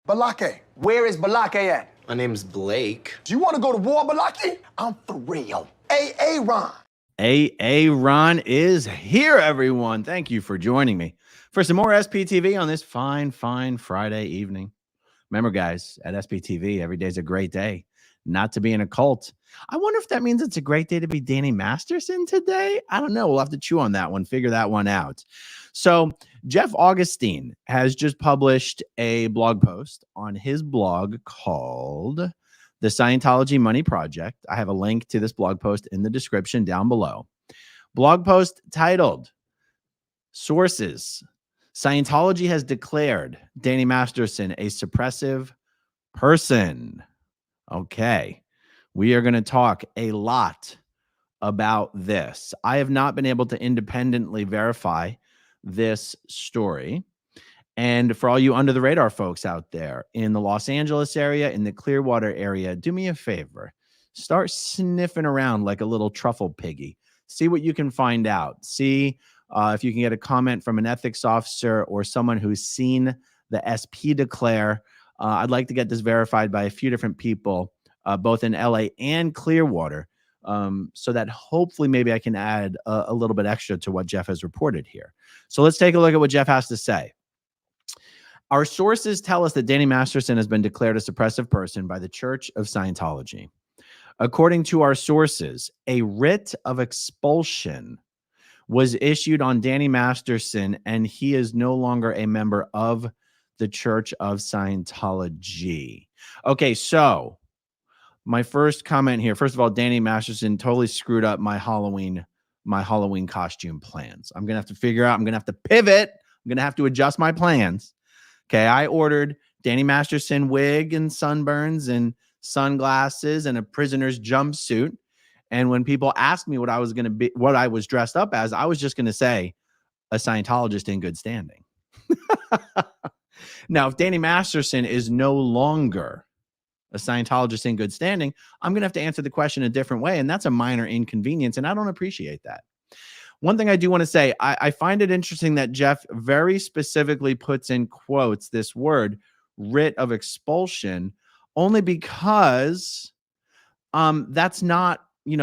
Balake. Where is Balake at? My name's Blake. Do you want to go to war, Balake? I'm for real. Ron. Ron is here, everyone. Thank you for joining me for some more SPTV on this fine Friday evening. Remember, guys, at SPTV, every day's a great day not to be in a cult. I wonder if that means it's a great day to be Danny Masterson today. I don't know. We'll have to chew on that one, figure that one out. So Jeff Augustine has just published a blog post on his blog called The Scientology Money Project. I have a link to this blog post in the description down below. Blog post titled, Sources. Scientology has declared Danny Masterson a suppressive person. Okay. We are going to talk a lot about this. I have not been able to independently verify this story. And for all you under the radar folks out there in the Los Angeles area, in the Clearwater area, do me a favor. Start sniffing around like a little truffle piggy. See what you can find out. See if you can get a comment from an ethics officer or someone who's seen the SP declare. I'd like to get this verified by a few different people, both in LA and Clearwater, so that hopefully maybe I can add a little bit extra to what Jeff has reported here. So let's take a look at what Jeff has to say. Our sources tell us that Danny Masterson has been declared a suppressive person by the Church of Scientology. According to our sources, a writ of expulsion was issued on Danny Masterson, and he is no longer a member of the Church of Scientology. Okay, so my first comment here. First of all, Danny Masterson totally screwed up my Halloween costume plans. I'm going to have to figure out, I'm going to have to pivot. I'm going to have to adjust my plans. Okay, I ordered Danny Masterson wig and sunburns and sunglasses and a prisoner's jumpsuit. And when people asked me what I was going to be, what I was dressed up as, I was just going to say a Scientologist in good standing. Now, if Danny Masterson is no longer a Scientologist in good standing, I'm going to have to answer the question a different way. And that's a minor inconvenience. And I don't appreciate that. One thing I do want to say, I find it interesting that Jeff very specifically puts in quotes this word, writ of expulsion, only because that's not a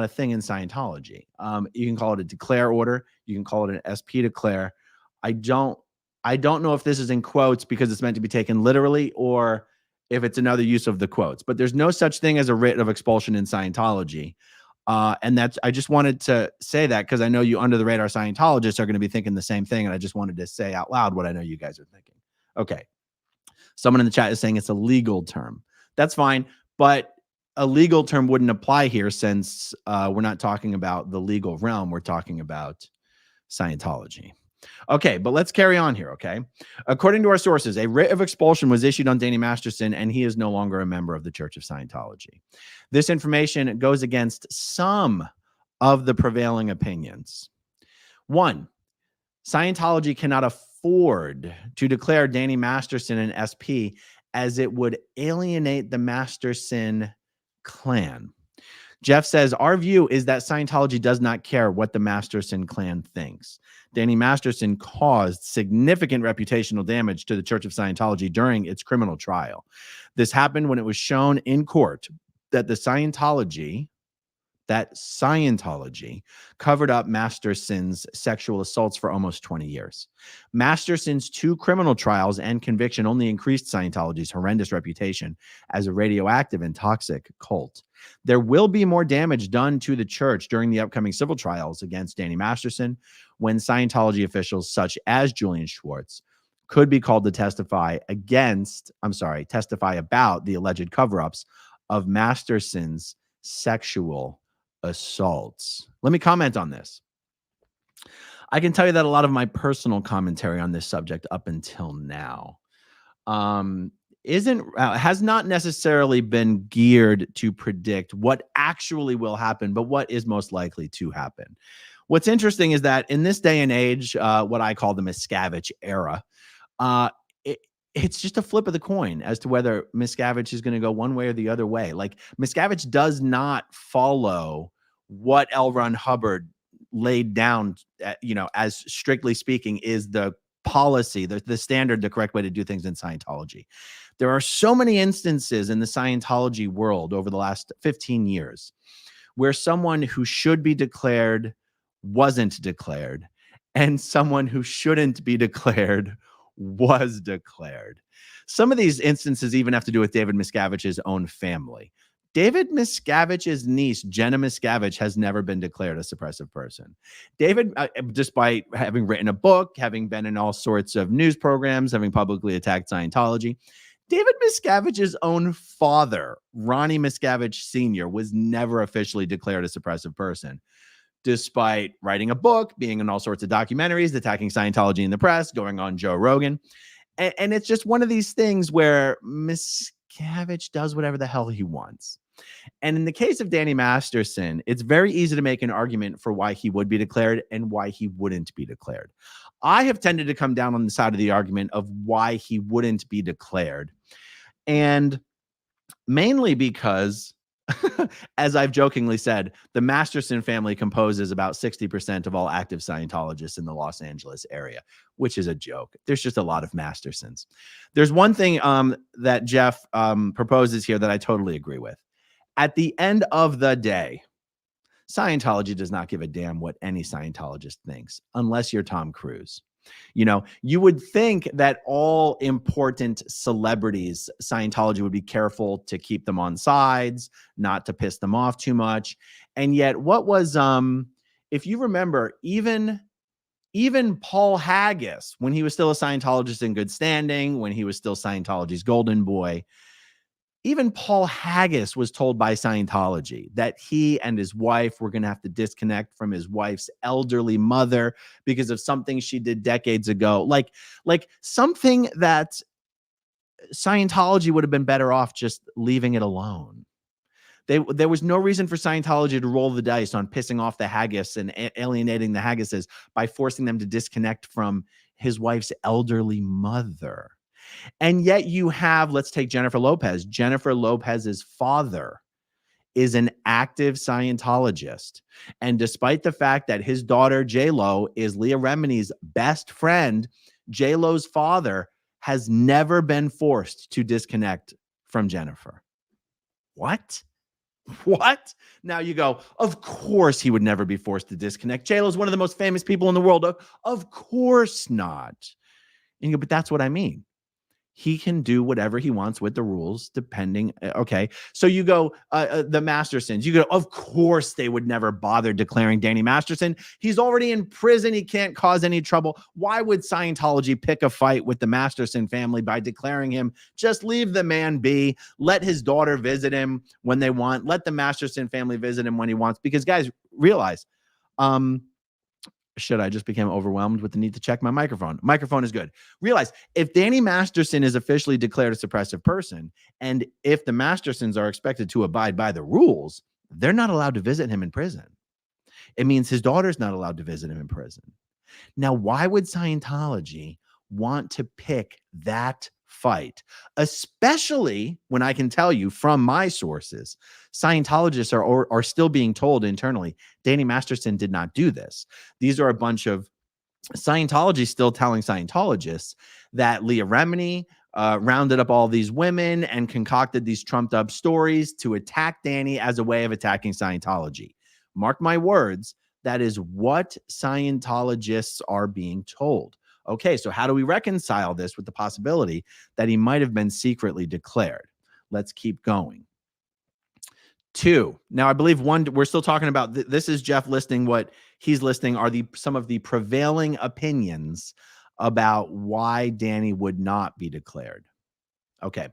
thing in Scientology. You can call it a declare order. You can call it an SP declare. I don't know if this is in quotes because it's meant to be taken literally or if it's another use of the quotes, but there's no such thing as a writ of expulsion in Scientology. And I just wanted to say that because I know you under the radar Scientologists are going to be thinking the same thing. And I just wanted to say out loud what I know you guys are thinking. Okay. Someone in the chat is saying it's a legal term. That's fine. But a legal term wouldn't apply here since we're not talking about the legal realm. We're talking about Scientology. Okay, but let's carry on here, okay? According to our sources, a writ of expulsion was issued on Danny Masterson, and he is no longer a member of the Church of Scientology. This information goes against some of the prevailing opinions. One, Scientology cannot afford to declare Danny Masterson an SP as it would alienate the Masterson clan. Jeff says, our view is that Scientology does not care what the Masterson clan thinks. Danny Masterson caused significant reputational damage to the Church of Scientology during its criminal trial. This happened when it was shown in court that Scientology covered up Masterson's sexual assaults for almost 20 years. Masterson's 2 criminal trials and conviction only increased Scientology's horrendous reputation as a radioactive and toxic cult. There will be more damage done to the church during the upcoming civil trials against Danny Masterson when Scientology officials such as Julian Schwartz could be called to testify about the alleged cover-ups of Masterson's sexual assaults. Let me comment on this. I can tell you that a lot of my personal commentary on this subject up until now has not necessarily been geared to predict what actually will happen, but what is most likely to happen. What's interesting is that in this day and age, what I call the Miscavige era, it's just a flip of the coin as to whether Miscavige is going to go one way or the other way. Like Miscavige does not follow what L. Ron Hubbard laid down, as strictly speaking is the policy, the standard, the correct way to do things in Scientology. There are so many instances in the Scientology world over the last 15 years where someone who should be declared wasn't declared, and someone who shouldn't be declared was declared. Some of these instances even have to do with David Miscavige's own family. David Miscavige's niece, Jenna Miscavige, has never been declared a suppressive person. David, despite having written a book, having been in all sorts of news programs, having publicly attacked Scientology, David Miscavige's own father, Ronnie Miscavige Sr., was never officially declared a suppressive person, despite writing a book, being in all sorts of documentaries, attacking Scientology in the press, going on Joe Rogan. And it's just one of these things where Miscavige does whatever the hell he wants. And in the case of Danny Masterson, it's very easy to make an argument for why he would be declared and why he wouldn't be declared. I have tended to come down on the side of the argument of why he wouldn't be declared. And mainly because, as I've jokingly said, the Masterson family composes about 60% of all active Scientologists in the Los Angeles area, which is a joke. There's just a lot of Mastersons. There's one thing that Jeff proposes here that I totally agree with. At the end of the day, Scientology does not give a damn what any Scientologist thinks, unless you're Tom Cruise. You know, you would think that all important celebrities, Scientology would be careful to keep them on sides, not to piss them off too much. And yet what was, if you remember, even Paul Haggis, when he was still a Scientologist in good standing, when he was still Scientology's golden boy, even Paul Haggis was told by Scientology that he and his wife were going to have to disconnect from his wife's elderly mother because of something she did decades ago. Like something that Scientology would have been better off just leaving it alone. There was no reason for Scientology to roll the dice on pissing off the Haggis and alienating the Haggises by forcing them to disconnect from his wife's elderly mother. And yet you have, let's take Jennifer Lopez. Jennifer Lopez's father is an active Scientologist. And despite the fact that his daughter, J-Lo, is Leah Remini's best friend, J-Lo's father has never been forced to disconnect from Jennifer. What? Now you go, of course he would never be forced to disconnect. J-Lo's one of the most famous people in the world. Of course not. And you go, but that's what I mean. He can do whatever he wants with the rules, depending. Okay. So you go, the Mastersons, you go, of course they would never bother declaring Danny Masterson. He's already in prison. He can't cause any trouble. Why would Scientology pick a fight with the Masterson family by declaring him? Just leave the man be. Let his daughter visit him when they want. Let the Masterson family visit him when he wants. Because guys, realize, I just became overwhelmed with the need to check my microphone. Microphone is good. Realize if Danny Masterson is officially declared a suppressive person, and if the Mastersons are expected to abide by the rules, they're not allowed to visit him in prison. It means his daughter's not allowed to visit him in prison. Now, why would Scientology want to pick that fight, especially when I can tell you from my sources, Scientologists are still being told internally, Danny Masterson did not do this. These are a bunch of Scientology still telling Scientologists that Leah Remini rounded up all these women and concocted these trumped up stories to attack Danny as a way of attacking Scientology. Mark my words, that is what Scientologists are being told. Okay, so how do we reconcile this with the possibility that he might have been secretly declared? Let's keep going. 2. Now, I believe we're still talking about, this is Jeff listing what he's listing are some of the prevailing opinions about why Danny would not be declared. Okay.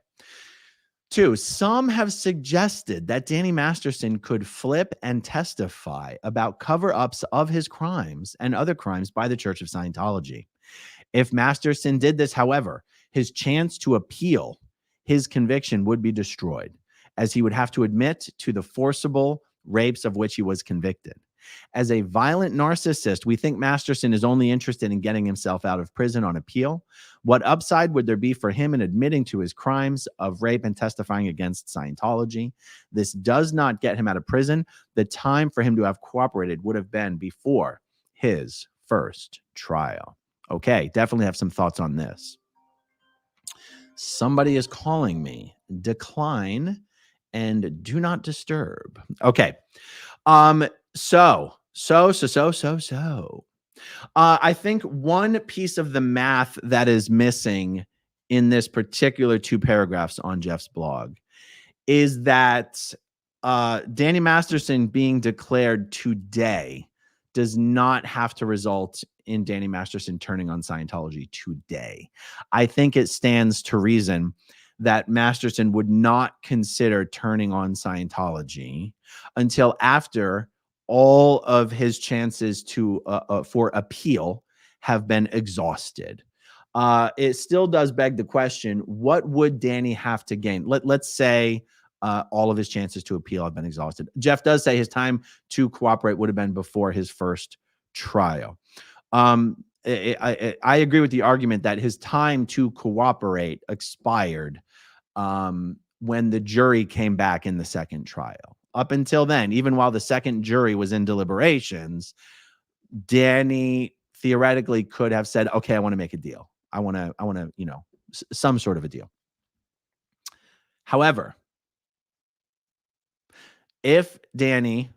2, some have suggested that Danny Masterson could flip and testify about cover-ups of his crimes and other crimes by the Church of Scientology. If Masterson did this, however, his chance to appeal his conviction would be destroyed, as he would have to admit to the forcible rapes of which he was convicted. As a violent narcissist, we think Masterson is only interested in getting himself out of prison on appeal. What upside would there be for him in admitting to his crimes of rape and testifying against Scientology? This does not get him out of prison. The time for him to have cooperated would have been before his first trial. Okay, definitely have some thoughts on this. Somebody is calling me. Decline and do not disturb. Okay. Um, so. I think one piece of the math that is missing in this particular 2 paragraphs on Jeff's blog is that Danny Masterson being declared today does not have to result in Danny Masterson turning on Scientology today. I think it stands to reason that Masterson would not consider turning on Scientology until after all of his chances to for appeal have been exhausted. It still does beg the question: what would Danny have to gain? Let's say all of his chances to appeal have been exhausted. Jeff does say his time to cooperate would have been before his first trial. I agree with the argument that his time to cooperate expired when the jury came back in the second trial. Up until then, even while the second jury was in deliberations, Danny theoretically could have said, "Okay, I want to make a deal. I want to, some sort of a deal." However, if Danny,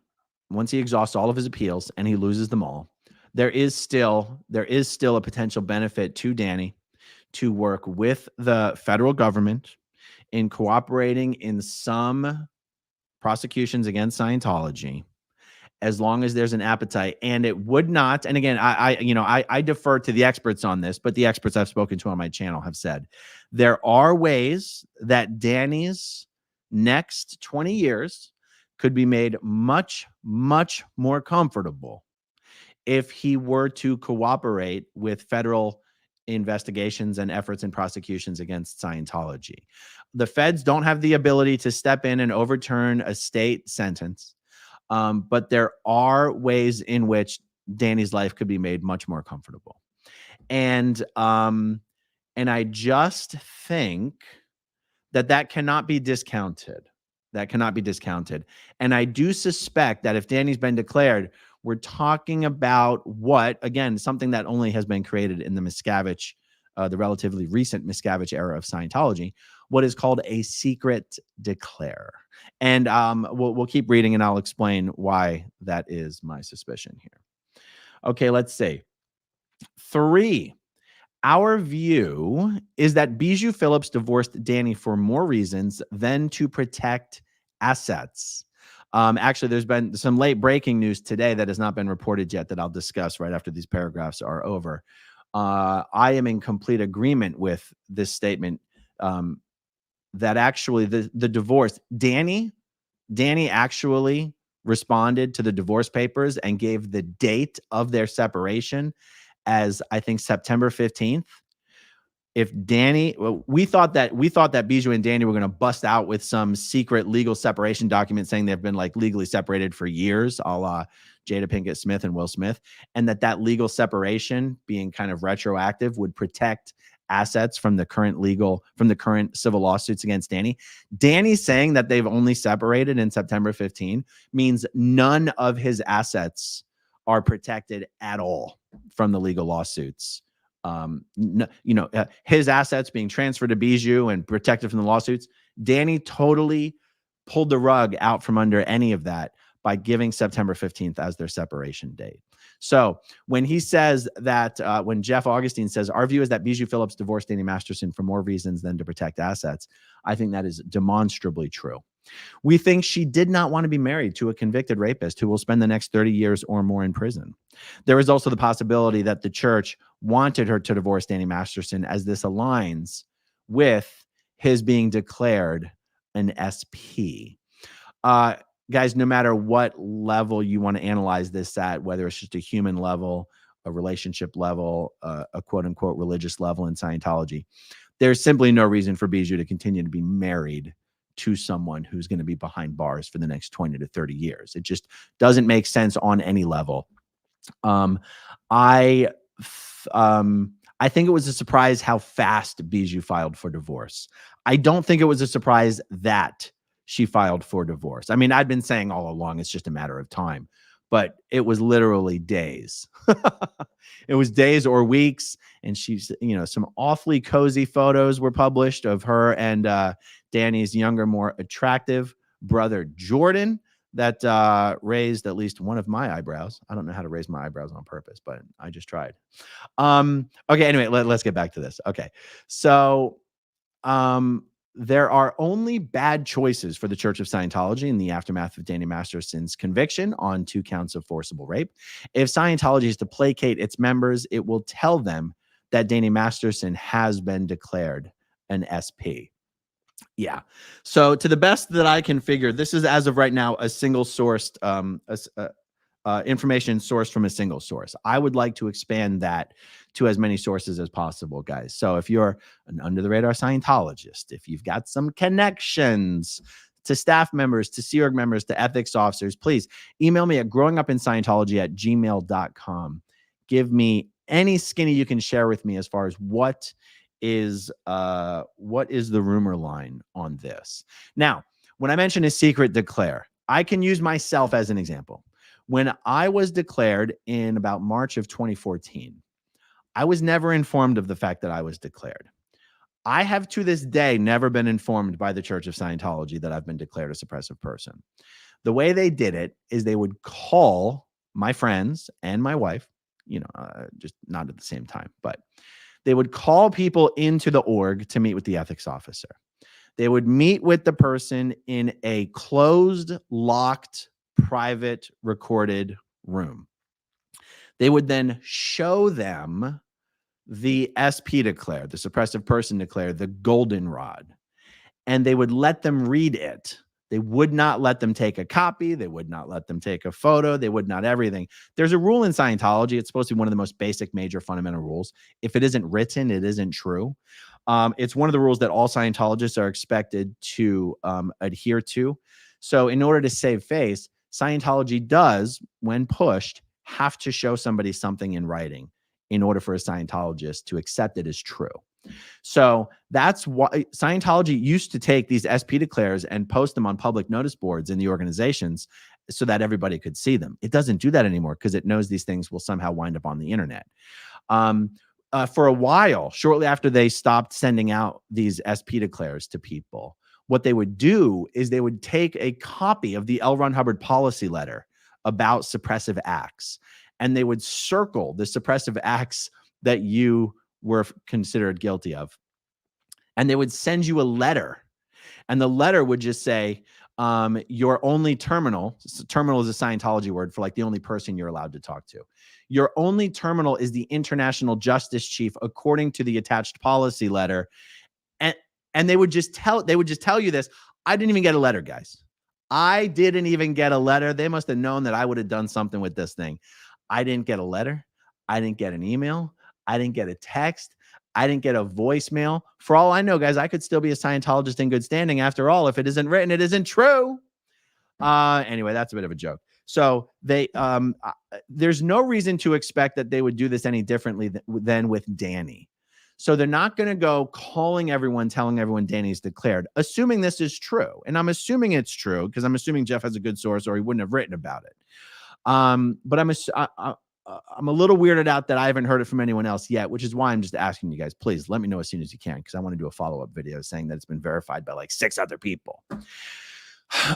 once he exhausts all of his appeals and he loses them all, there is still a potential benefit to Danny to work with the federal government in cooperating in some prosecutions against Scientology, as long as there's an appetite. And it would not, and again, I defer to the experts on this, but the experts I've spoken to on my channel have said there are ways that Danny's next 20 years could be made much, much more comfortable if he were to cooperate with federal investigations and efforts and prosecutions against Scientology. The feds don't have the ability to step in and overturn a state sentence, but there are ways in which Danny's life could be made much more comfortable. And I just think that cannot be discounted. That cannot be discounted. And I do suspect that if Danny's been declared, we're talking about something that only has been created in the Miscavige, the relatively recent Miscavige era of Scientology, what is called a secret declare. And we'll keep reading and I'll explain why that is my suspicion here. Okay, let's see. 3. Our view is that Bijou Phillips divorced Danny for more reasons than to protect assets. Actually, there's been some late breaking news today that has not been reported yet that I'll discuss right after these paragraphs are over. I am in complete agreement with this statement that actually the divorce, Danny actually responded to the divorce papers and gave the date of their separation as, I think, September 15th. If Danny, we thought that Bijou and Danny were going to bust out with some secret legal separation document saying they've been like legally separated for years, a la Jada Pinkett Smith and Will Smith, and that legal separation being kind of retroactive would protect assets from the current civil lawsuits against Danny. Danny saying that they've only separated in September 15 means none of his assets are protected at all from the legal lawsuits. His assets being transferred to Bijou and protected from the lawsuits. Danny totally pulled the rug out from under any of that by giving September 15th as their separation date. So when he says that, when Jeff Augustine says, our view is that Bijou Phillips divorced Danny Masterson for more reasons than to protect assets, I think that is demonstrably true. We think she did not want to be married to a convicted rapist who will spend the next 30 years or more in prison. There is also the possibility that the church wanted her to divorce Danny Masterson, as this aligns with his being declared an SP. Guys, no matter what level you want to analyze this at, whether it's just a human level, a relationship level, a quote unquote religious level in Scientology, there's simply no reason for Bijou to continue to be married to someone who's going to be behind bars for the next 20 to 30 years. It just doesn't make sense on any level. I think it was a surprise how fast Bijou filed for divorce. I don't think it was a surprise that she filed for divorce. I mean, I'd been saying all along, it's just a matter of time. but it was literally days. It was days or weeks. And she's, some awfully cozy photos were published of her and Danny's younger, more attractive brother, Jordan, that raised at least one of my eyebrows. I don't know how to raise my eyebrows on purpose, but I just tried. Okay, anyway, let's get back to this. Okay. So there are only bad choices for the Church of Scientology in the aftermath of Danny Masterson's conviction on 2 counts of forcible rape. If Scientology is to placate its members, it will tell them that Danny Masterson has been declared an SP. Yeah. So to the best that I can figure, this is as of right now a single sourced information sourced from a single source. I would like to expand that to as many sources as possible, guys. So if you're an under the radar Scientologist, if you've got some connections to staff members, to Sea Org members, to ethics officers, please email me at growingupinscientology@gmail.com. Give me any skinny you can share with me as far as what is the rumor line on this. Now, when I mention a secret declare, I can use myself as an example. When I was declared in about March of 2014, I was never informed of the fact that I was declared. I have to this day never been informed by the Church of Scientology that I've been declared a suppressive person. The way they did it is they would call my friends and my wife, just not at the same time, but they would call people into the org to meet with the ethics officer. They would meet with the person in a closed, locked, private, recorded room. They would then show them the SP declare, the suppressive person declare, the goldenrod, and they would let them read it. They would not let them take a copy. They would not let them take a photo. They would not everything. There's a rule in Scientology. It's supposed to be one of the most basic, major, fundamental rules. If it isn't written, it isn't true. It's one of the rules that all Scientologists are expected to adhere to. So in order to save face, Scientology does, when pushed, have to show somebody something in writing in order for a Scientologist to accept it as true. So that's why Scientology used to take these SP declares and post them on public notice boards in the organizations so that everybody could see them. It doesn't do that anymore because it knows these things will somehow wind up on the internet. For a while, shortly after they stopped sending out these SP declares to people, what they would do is they would take a copy of the L. Ron Hubbard policy letter about suppressive acts, and they would circle the suppressive acts that you were considered guilty of. And they would send you a letter, and the letter would just say, your only terminal is a Scientology word for like the only person you're allowed to talk to. Your only terminal is the International Justice Chief, according to the attached policy letter. And they would just tell you this. I didn't even get a letter, guys. I didn't even get a letter. They must have known that I would have done something with this thing. I didn't get a letter. I didn't get an email. I didn't get a text. I didn't get a voicemail. For all I know, guys, I could still be a Scientologist in good standing. After all, if it isn't written, it isn't true. Anyway, that's a bit of a joke. So there's no reason to expect that they would do this any differently than with Danny. So they're not going to go calling everyone, telling everyone Danny's declared, assuming this is true. And I'm assuming it's true because I'm assuming Jeff has a good source or he wouldn't have written about it. But I'm a little weirded out that I haven't heard it from anyone else yet, which is why I'm just asking you guys, please let me know as soon as you can, because I want to do a follow-up video saying that it's been verified by like 6 other people.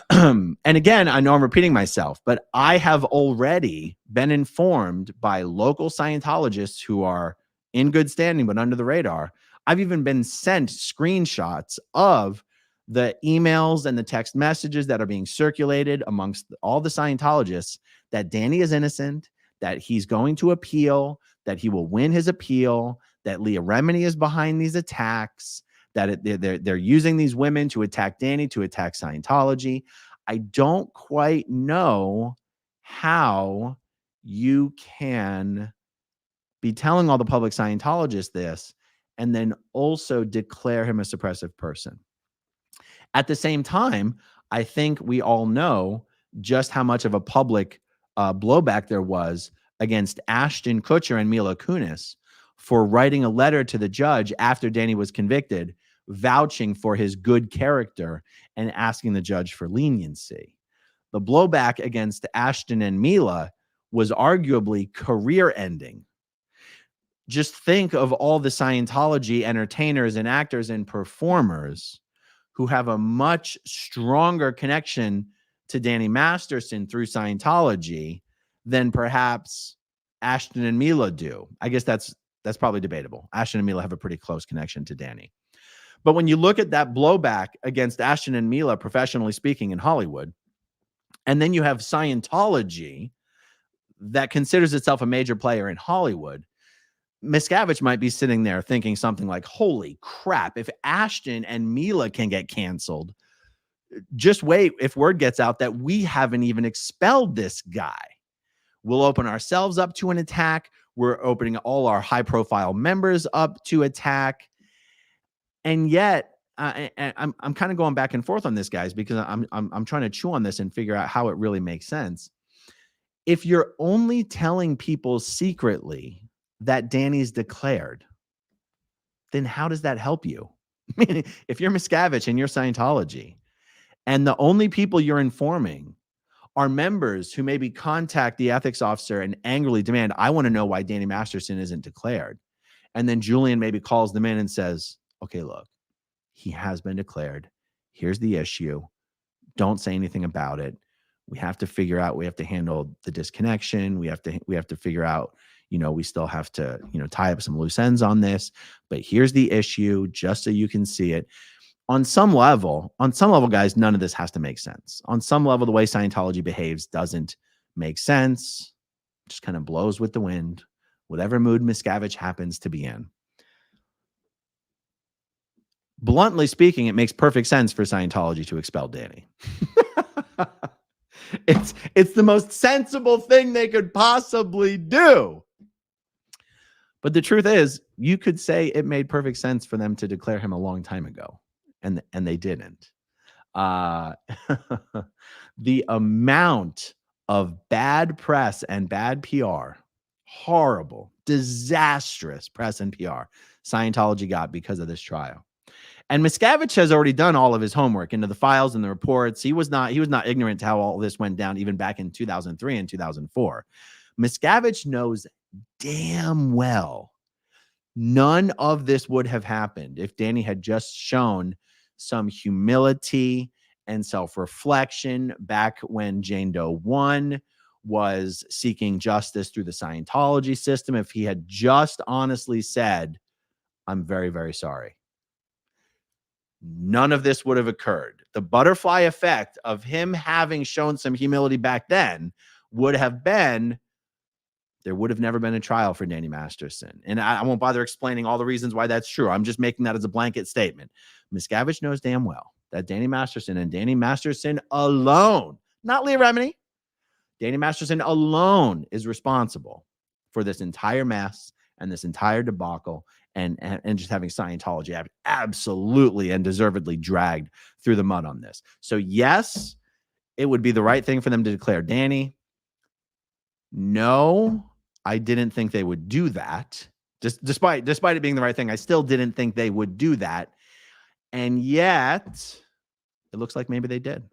And again, I know I'm repeating myself, but I have already been informed by local Scientologists who are in good standing but under the radar. I've even been sent screenshots of the emails and the text messages that are being circulated amongst all the Scientologists that Danny is innocent, that he's going to appeal, that he will win his appeal, that Leah Remini is behind these attacks, that they're using these women to attack Danny, to attack Scientology. I don't quite know how you can be telling all the public Scientologists this and then also declare him a suppressive person. At the same time, I think we all know just how much of a public blowback there was against Ashton Kutcher and Mila Kunis for writing a letter to the judge after Danny was convicted, vouching for his good character and asking the judge for leniency. The blowback against Ashton and Mila was arguably career-ending. Just think of all the Scientology entertainers and actors and performers who have a much stronger connection to Danny Masterson through Scientology than perhaps Ashton and Mila do. I guess that's probably debatable. Ashton and Mila have a pretty close connection to Danny. But when you look at that blowback against Ashton and Mila, professionally speaking, in Hollywood, and then you have Scientology that considers itself a major player in Hollywood, Miscavige might be sitting there thinking something like, holy crap, if Ashton and Mila can get canceled, just wait if word gets out that we haven't even expelled this guy. We'll open ourselves up to an attack. We're opening all our high-profile members up to attack. And yet, I'm kind of going back and forth on this, guys, because I'm trying to chew on this and figure out how it really makes sense. If you're only telling people secretly that Danny's declared, then how does that help you? I mean, if you're Miscavige and you're Scientology, and the only people you're informing are members who maybe contact the ethics officer and angrily demand, I want to know why Danny Masterson isn't declared. And then Julian maybe calls them in and says, okay, look, he has been declared. Here's the issue. Don't say anything about it. We have to figure out, we have to handle the disconnection. We have to figure out, we still have to, tie up some loose ends on this, but here's the issue, just so you can see it. On some level, guys, none of this has to make sense. On some level, the way Scientology behaves doesn't make sense. Just kind of blows with the wind, whatever mood Miscavige happens to be in. Bluntly speaking, it makes perfect sense for Scientology to expel Danny. It's the most sensible thing they could possibly do. But the truth is, you could say it made perfect sense for them to declare him a long time ago, and they didn't. The amount of bad press and bad PR, horrible, disastrous press and PR Scientology got because of this trial. And Miscavige has already done all of his homework into the files and the reports. He was not ignorant to how all this went down, even back in 2003 and 2004. Miscavige knows damn well none of this would have happened if Danny had just shown some humility and self-reflection back when Jane Doe 1 was seeking justice through the Scientology system. If he had just honestly said, I'm very, very sorry, none of this would have occurred. The butterfly effect of him having shown some humility back then would have been, there would have never been a trial for Danny Masterson. And I won't bother explaining all the reasons why that's true. I'm just making that as a blanket statement. Miscavige knows damn well that Danny Masterson and Danny Masterson alone, not Leah Remini, Danny Masterson alone is responsible for this entire mess and this entire debacle, and just having Scientology absolutely and deservedly dragged through the mud on this. So yes, it would be the right thing for them to declare Danny. No, I didn't think they would do that. Just despite it being the right thing, I still didn't think they would do that. And yet, it looks like maybe they did.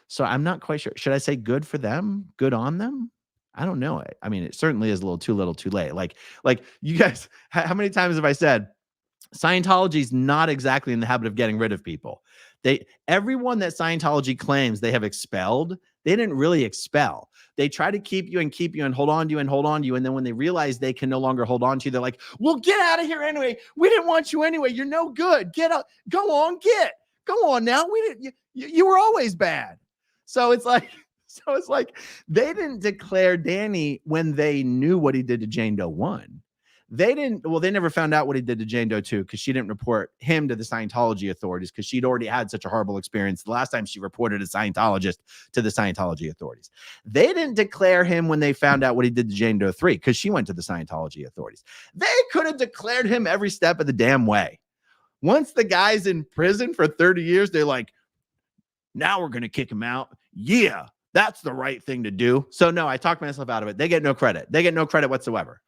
So I'm not quite sure. Should I say good for them? Good on them? I don't know. I mean, it certainly is a little too late. Like you guys, how many times have I said Scientology is not exactly in the habit of getting rid of people? Everyone that Scientology claims they have expelled, they didn't really expel. They try to keep you and hold on to you and hold on to you. And then when they realize they can no longer hold on to you, they're like, well, get out of here anyway. We didn't want you anyway. You're no good. Get up. Go on now. You were always bad. So it's like they didn't declare Danny when they knew what he did to Jane Doe 1. They never found out what he did to Jane Doe 2 because she didn't report him to the Scientology authorities because she'd already had such a horrible experience the last time she reported a Scientologist to the Scientology authorities. They didn't declare him when they found out what he did to Jane Doe 3 because she went to the Scientology authorities. They could have declared him every step of the damn way. Once the guy's in prison for 30 years, they're like, now we're going to kick him out. Yeah, that's the right thing to do. So no, I talked myself out of it. They get no credit. They get no credit whatsoever.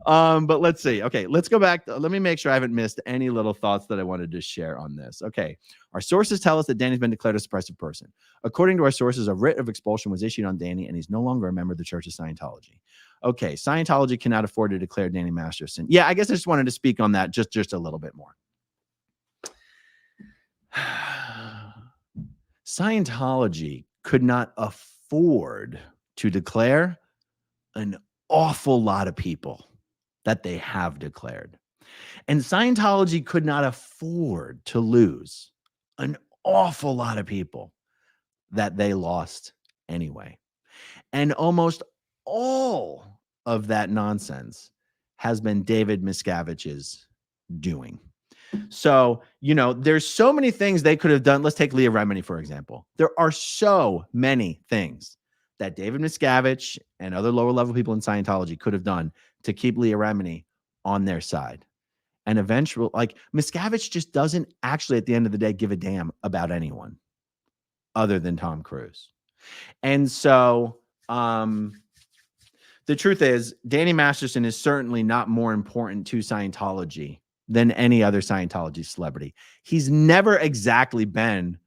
But let's see. Okay, let's go back. Let me make sure I haven't missed any little thoughts that I wanted to share on this. Okay, our sources tell us that Danny's been declared a suppressive person. According to our sources, a writ of expulsion was issued on Danny, and he's no longer a member of the Church of Scientology. Okay, Scientology cannot afford to declare Danny Masterson. Yeah, I guess I just wanted to speak on that just a little bit more. Scientology could not afford to declare an awful lot of people that they have declared. And Scientology could not afford to lose an awful lot of people that they lost anyway. And almost all of that nonsense has been David Miscavige's doing. So, there's so many things they could have done. Let's take Leah Remini, for example. There are so many things that David Miscavige and other lower level people in Scientology could have done to keep Leah Remini on their side. And eventually, Miscavige just doesn't actually, at the end of the day, give a damn about anyone other than Tom Cruise. And so, the truth is, Danny Masterson is certainly not more important to Scientology than any other Scientology celebrity. He's never exactly been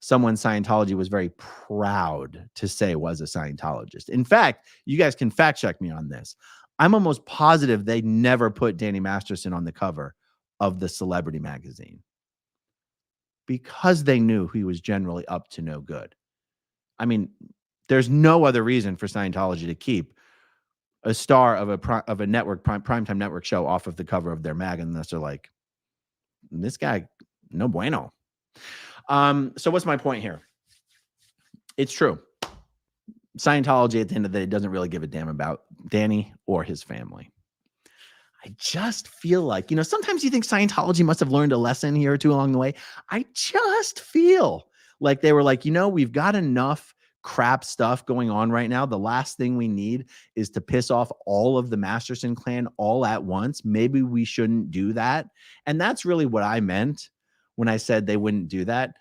someone Scientology was very proud to say was a Scientologist. In fact, you guys can fact check me on this. I'm almost positive they never put Danny Masterson on the cover of the Celebrity magazine because they knew he was generally up to no good. I mean, there's no other reason for Scientology to keep a star of a network primetime network show off of the cover of their mag unless they're like, this guy, no bueno. So what's my point here? It's true. Scientology at the end of the day doesn't really give a damn about Danny or his family. I just feel like, sometimes you think Scientology must have learned a lesson here or two along the way. I just feel like they were like, we've got enough crap stuff going on right now. The last thing we need is to piss off all of the Masterson clan all at once. Maybe we shouldn't do that. And that's really what I meant when I said they wouldn't do that.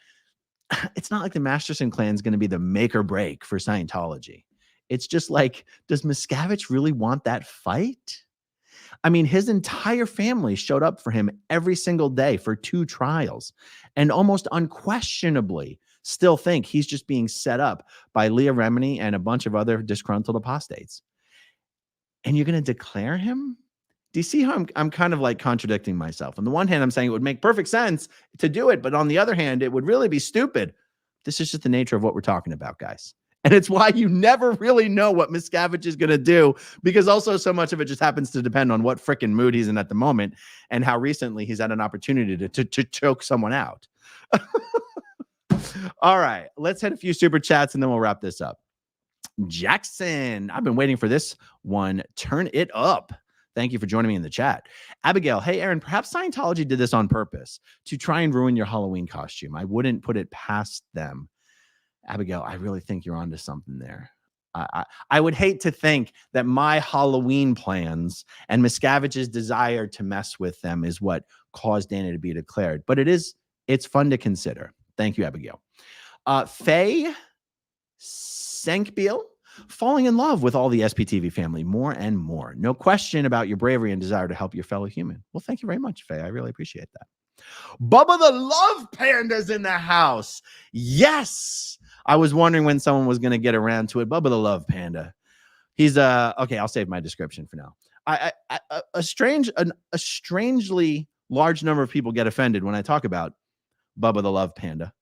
It's not like the Masterson clan is going to be the make or break for Scientology. It's just like, does Miscavige really want that fight? I mean, his entire family showed up for him every single day for 2 trials and almost unquestionably still think he's just being set up by Leah Remini and a bunch of other disgruntled apostates. And you're going to declare him? Do you see how I'm kind of like contradicting myself? On the one hand, I'm saying it would make perfect sense to do it, but on the other hand, it would really be stupid. This is just the nature of what we're talking about, guys. And it's why you never really know what Miscavige is going to do, because also so much of it just happens to depend on what freaking mood he's in at the moment and how recently he's had an opportunity to choke someone out. All right, let's hit a few super chats and then we'll wrap this up. Jackson, I've been waiting for this one. Turn it up. Thank you for joining me in the chat. Abigail, hey, Aaron, perhaps Scientology did this on purpose to try and ruin your Halloween costume. I wouldn't put it past them. Abigail, I really think you're onto something there. I would hate to think that my Halloween plans and Miscavige's desire to mess with them is what caused Danny to be declared. But it's fun to consider. Thank you, Abigail. Faye Senkbiel, falling in love with all the SPTV family more and more. No question about your bravery and desire to help your fellow human. Well, thank you very much, Faye. I really appreciate that. Bubba the Love Panda's in the house. Yes. I was wondering when someone was going to get around to it. Bubba the Love Panda. He's okay. I'll save my description for now. A strangely large number of people get offended when I talk about Bubba the Love Panda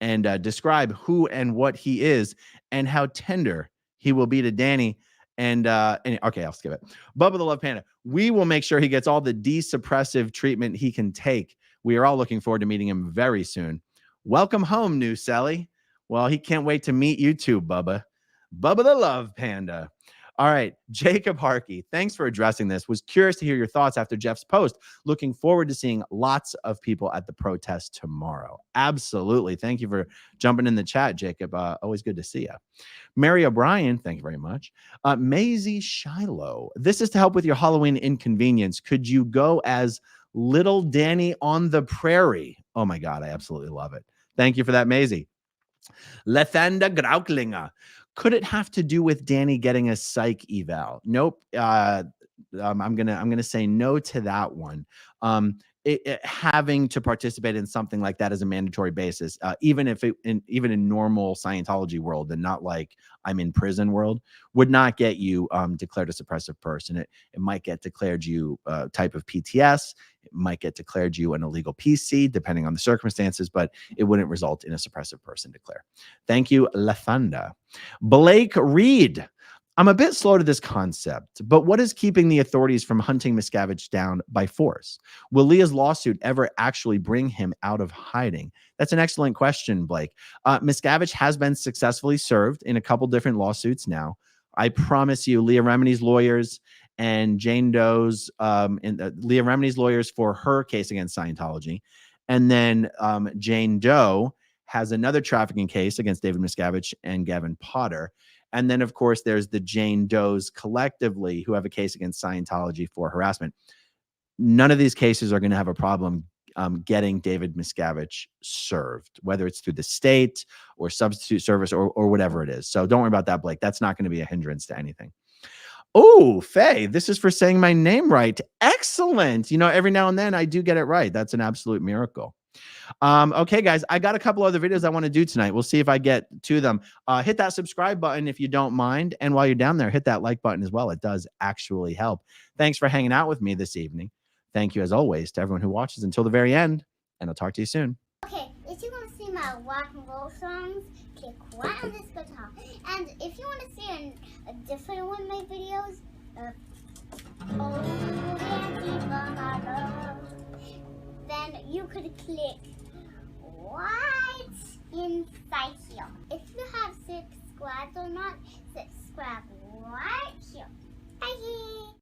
and describe who and what he is and how tender he will be to Danny. And okay, I'll skip it. Bubba the Love Panda. We will make sure he gets all the desuppressive treatment he can take. We are all looking forward to meeting him very soon. Welcome home, new Sally. Well, he can't wait to meet you too, Bubba. Bubba the Love Panda. All right, Jacob Harkey, thanks for addressing this. Was curious to hear your thoughts after Jeff's post. Looking forward to seeing lots of people at the protest tomorrow. Absolutely. Thank you for jumping in the chat, Jacob. Always good to see you. Mary O'Brien, thank you very much. Maisie Shiloh, this is to help with your Halloween inconvenience. Could you go as Little Danny on the Prairie? Oh my God, I absolutely love it. Thank you for that, Maisie. Lethanda Grauklinger. Could it have to do with Danny getting a psych eval? Nope. I'm gonna say no to that one. Having to participate in something like that as a mandatory basis, even in normal Scientology world, and not like I'm in prison world, would not get you declared a suppressive person. It might get declared you type of PTS. It might get declared you an illegal PC, depending on the circumstances, but it wouldn't result in a suppressive person declare. Thank you, Lafanda. Blake Reed. I'm a bit slow to this concept, but what is keeping the authorities from hunting Miscavige down by force? Will Leah's lawsuit ever actually bring him out of hiding? That's an excellent question, Blake. Miscavige has been successfully served in a couple different lawsuits now. I promise you, Leah Remini's lawyers and Jane Doe's, Leah Remini's lawyers for her case against Scientology, and then Jane Doe has another trafficking case against David Miscavige and Gavin Potter. And then, of course, there's the Jane Does collectively who have a case against Scientology for harassment. None of these cases are going to have a problem getting David Miscavige served, whether it's through the state or substitute service or whatever it is. So don't worry about that, Blake. That's not going to be a hindrance to anything. Oh, Faye, this is for saying my name right. Excellent. You know, every now and then I do get it right. That's an absolute miracle. Okay, guys, I got a couple other videos I want to do tonight. We'll see if I get to them. Hit that subscribe button if you don't mind. And while you're down there, hit that like button as well. It does actually help. Thanks for hanging out with me this evening. Thank you, as always, to everyone who watches until the very end. And I'll talk to you soon. Okay, if you want to see my rock and roll songs, click right on this guitar. And if you want to see a different one of my videos, then you could click right inside here. If you have subscribed or not, subscribe right here. Bye.